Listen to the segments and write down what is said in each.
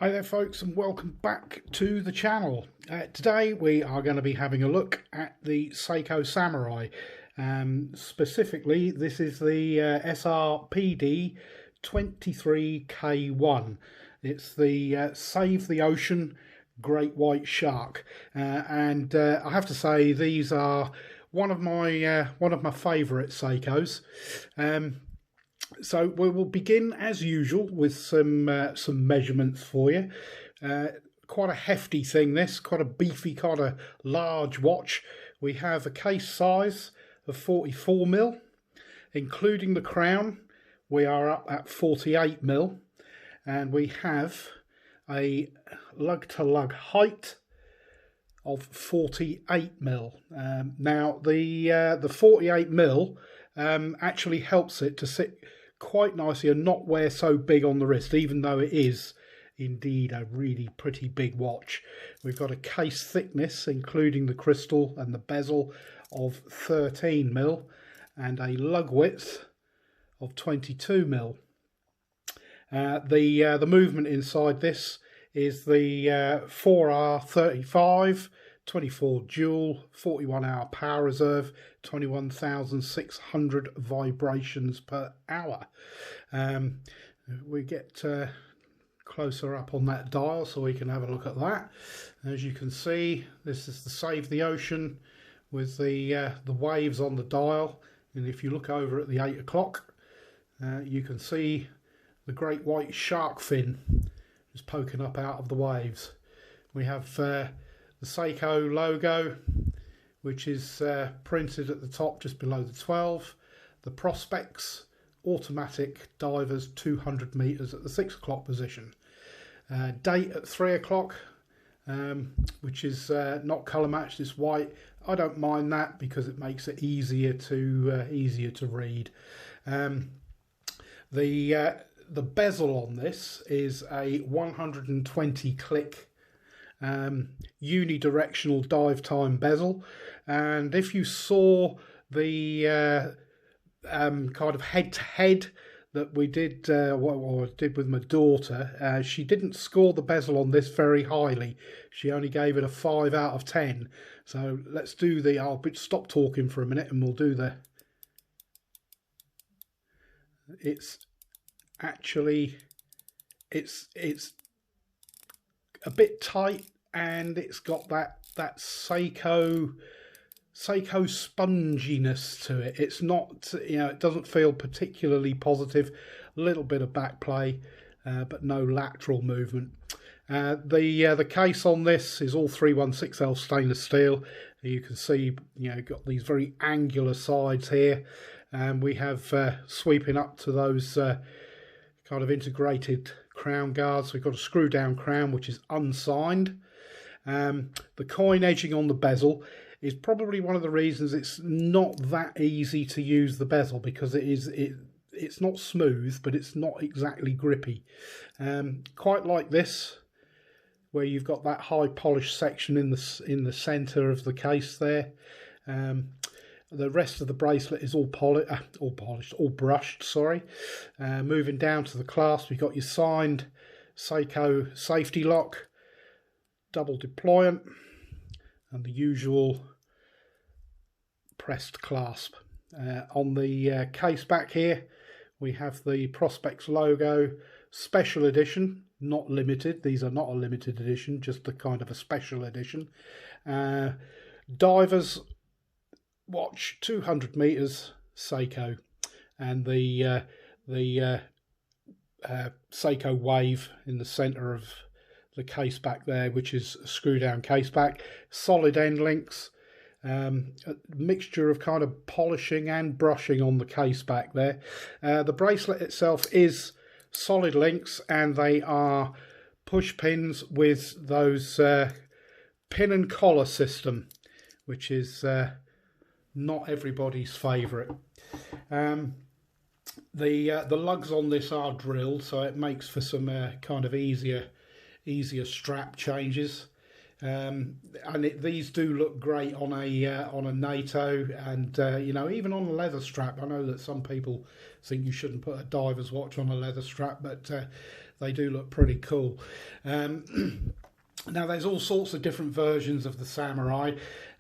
Hi there folks, and welcome back to the channel. Today we are going to be having a look at the Seiko Samurai. Specifically, this is the SRPD-23K1. It's the Save the Ocean Great White Shark, and I have to say these are one of my favourite Seikos. So we will begin as usual with some measurements for you. Quite a hefty thing this, quite a beefy, quite a large watch. We have a case size of 44mm, including the crown. We are up at 48mm, and we have a lug-to-lug height of 48mm. Now the 48mm actually helps it to sit quite nicely and not wear so big on the wrist, even though it is indeed a really pretty big watch. We've got a case thickness, including the crystal and the bezel, of 13mm and a lug width of 22mm. The movement inside this is the 4R35 24 joule, 41 hour power reserve, 21,600 vibrations per hour. We get closer up on that dial so we can have a look at that. As you can see, this is the Save the Ocean with the waves on the dial, and if you look over at the 8 o'clock, you can see the great white shark fin just poking up out of the waves. We have the Seiko logo, which is printed at the top just below the 12. The prospex automatic divers 200 meters at the 6 o'clock position. Date at 3 o'clock, which is not color matched, it's white. I don't mind that because it makes it easier to read. The bezel on this is a 120 click unidirectional dive time bezel, and if you saw the kind of head-to-head that we did, what I did with my daughter, she didn't score the bezel on this very highly. She only gave it a 5 out of 10. So let's do the, I'll stop talking for a minute and we'll do the, it's actually, it's a bit tight, and it's got that Seiko sponginess to it. It's not, it doesn't feel particularly positive. A little bit of back play, but no lateral movement. The case on this is all 316L stainless steel. You can see, got these very angular sides here, and we have sweeping up to those kind of integrated crown guards. We've got a screw down crown which is unsigned. The coin edging on the bezel is probably one of the reasons it's not that easy to use the bezel, because it's not smooth, but it's not exactly grippy. Quite like this, where you've got that high polished section in the center of the case there. The rest of the bracelet is all brushed, sorry. Moving down to the clasp, you've got your signed Seiko safety lock, double deployant, and the usual pressed clasp. On the case back here, we have the prospex logo, special edition, not limited. These are not a limited edition, just a kind of a special edition. Divers watch 200 meters Seiko, and the Seiko wave in the center of the case back there, which is a screw down case back, solid end links, a mixture of kind of polishing and brushing on the case back there. The bracelet itself is solid links, and they are push pins with those pin and collar system, which is not everybody's favorite. The lugs on this are drilled, so it makes for some kind of easier strap changes. And these do look great on a NATO, and even on a leather strap. I know that some people think you shouldn't put a diver's watch on a leather strap, but they do look pretty cool. Now there's all sorts of different versions of the Samurai.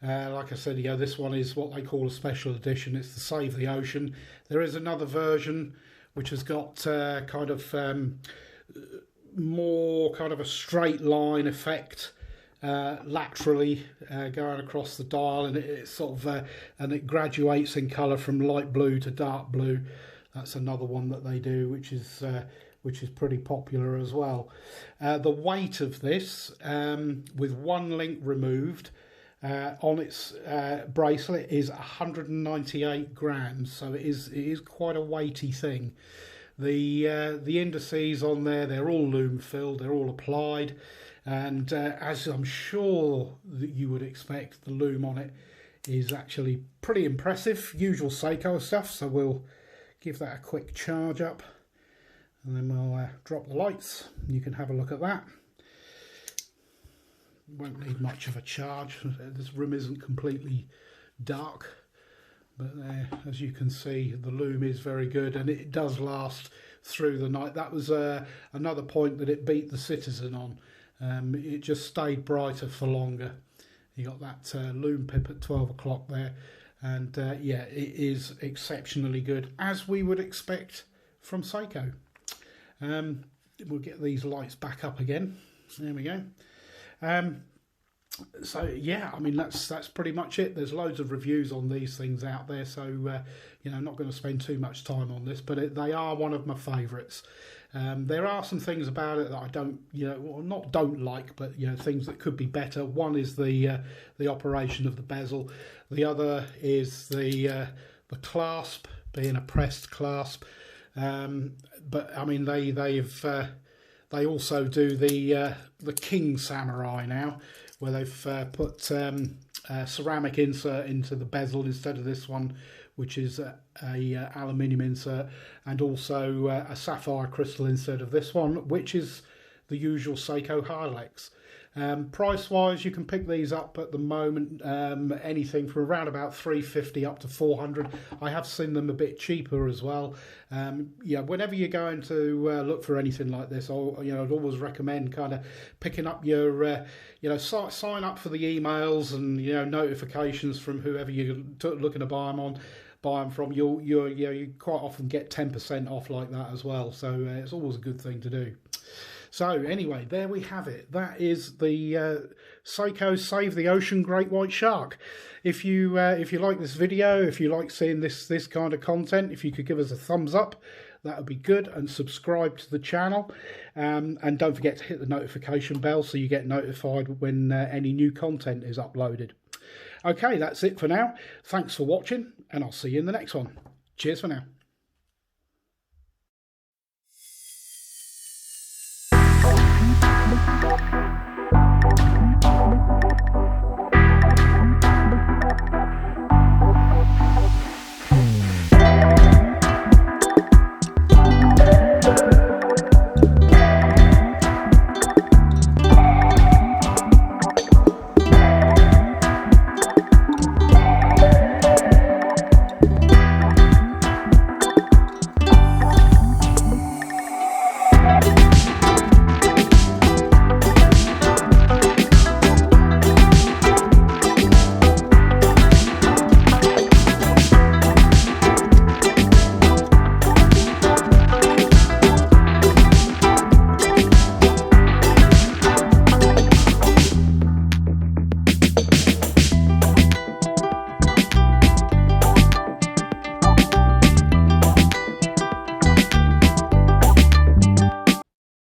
Like I said, this one is what they call a special edition. It's the Save the Ocean. There is another version which has got more kind of a straight line effect laterally going across the dial, and it sort of and it graduates in colour from light blue to dark blue. That's another one that they do, which is pretty popular as well. The weight of this, with one link removed on its bracelet, is 198 grams. So it is quite a weighty thing. The indices on there, they're all loom filled, they're all applied. And as I'm sure that you would expect, the loom on it is actually pretty impressive. Usual Seiko stuff, so we'll give that a quick charge up. And then we'll drop the lights. You can have a look at that. Won't need much of a charge. This room isn't completely dark. But there, as you can see, the loom is very good, and it does last through the night. That was another point that it beat the Citizen on. It just stayed brighter for longer. You got that loom pip at 12 o'clock there, and yeah, it is exceptionally good, as we would expect from Seiko. We'll get these lights back up again. There we go. So yeah, I mean that's pretty much it. There's loads of reviews on these things out there, so not going to spend too much time on this, but they are one of my favourites. There are some things about it that I don't like, but things that could be better. One is the operation of the bezel. The other is the clasp being a pressed clasp. But I mean they also do the King Samurai now, where they've put a ceramic insert into the bezel instead of this one, which is a aluminium insert, and also a sapphire crystal instead of this one, which is the usual Seiko Hylex. Price wise, you can pick these up at the moment anything from around about $350 up to $400. I have seen them a bit cheaper as well. Whenever you're going to look for anything like this, I'd always recommend kind of picking up your sign up for the emails and notifications from whoever you're looking to buy them from. You quite often get 10% off like that as well, so it's always a good thing to do. So anyway, there we have it. That is the Seiko Save the Ocean Great White Shark. If you like this video, if you like seeing this kind of content, if you could give us a thumbs up, that would be good, and subscribe to the channel. And don't forget to hit the notification bell so you get notified when any new content is uploaded. Okay, that's it for now. Thanks for watching, and I'll see you in the next one. Cheers for now.